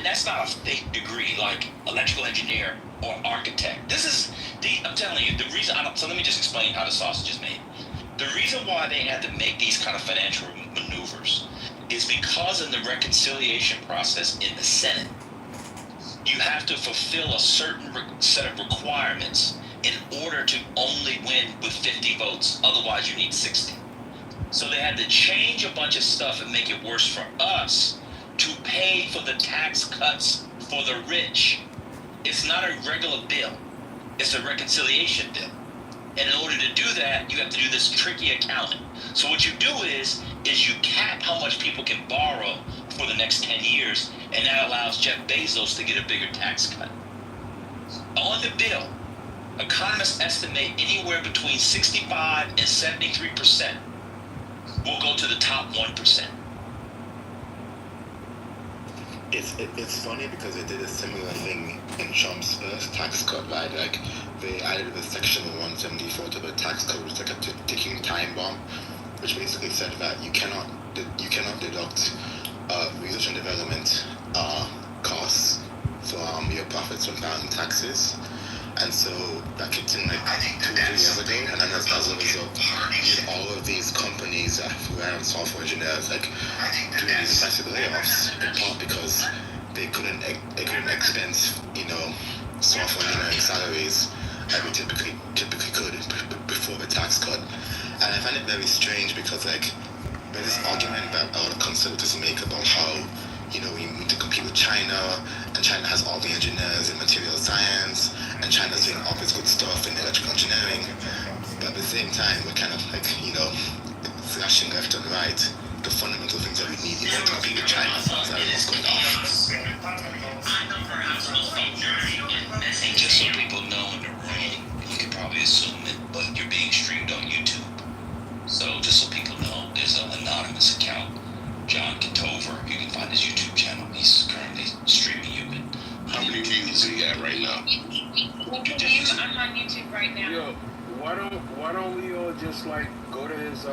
and that's not a fake degree like electrical engineer or architect. I'm telling you, the reason, so let me just explain how the sausage is made. The reason why they had to make these kind of financial maneuvers is because in the reconciliation process in the Senate, you have to fulfill a certain set of requirements in order to only win with 50 votes. Otherwise, you need 60. So they had to change a bunch of stuff and make it worse for us to pay for the tax cuts for the rich. It's not a regular bill. It's a reconciliation bill. And in order to do that, you have to do this tricky accounting. So what you do is you cap how much people can borrow for the next 10 years, and that allows Jeff Bezos to get a bigger tax cut. On the bill, economists estimate anywhere between 65 and 73% will go to the top 1%. It's funny because they did a similar thing in Trump's first tax cut, right? Like, they added the section 174 to the tax code, which is like a ticking time bomb, which basically said that you cannot deduct research and development costs from your profits from filing taxes. And so that kicked in like 2 or 3 years ago, and then as a result, you had all of these companies that ran on software engineers like doing these massive layoffs, in part because they couldn't expense, software engineering salaries like we typically could before the tax cut. And I find it very strange because there's this argument that a lot of conservatives make about how we need to compete with China, and China has all the engineers in material science, and China's doing all this good stuff in electrical engineering. But at the same time, we're kind of flashing left and right the fundamental things that we need to compete with China. So that's what's going on. And just so people know in the room, you can probably assume it, but you're being streamed on YouTube. So just so people know, there's an anonymous account, John Kitover. You can find his YouTube channel. He's currently streaming you. How many views he got right now? I'm on YouTube right now. Yo, why don't we all just go to his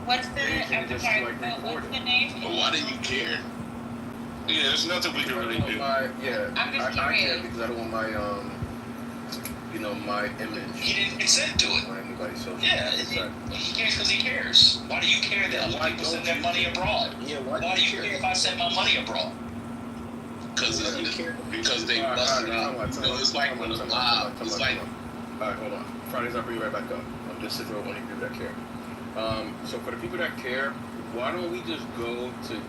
What's the what's the name? But why do you care? Yeah, there's nothing we can really do. I'm just I curious. can't because I don't want my my image. He didn't consent to it. On anybody's social. Yeah, he cares because he cares. Why do you care that other people send their money abroad? Yeah, why do you care if I send my money abroad? Because they busted out. It's like when it's live. It's like. Alright, hold on. Fridays, I'll bring you right back up. I'm just sitting with only people that care. So for the people that care, why don't we just go to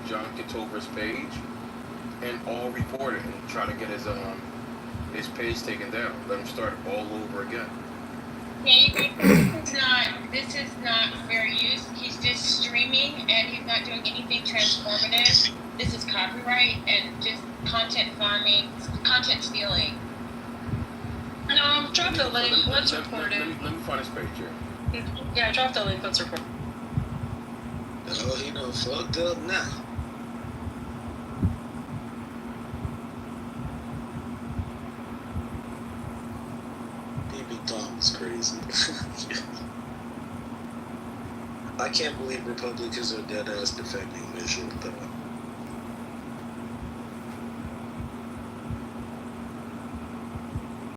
John Kitover's page and all report it and try to get his page taken down. Let him start all over again. Yeah, this is not fair use. He's just streaming and he's not doing anything transformative. This is copyright and just content farming, content stealing. No, drop the link. Let's report it. Let me find his page here. Yeah, drop the link. Let's report. Oh, fucked up now. It's crazy. I can't believe Republicans are dead ass defending Mitchell, though.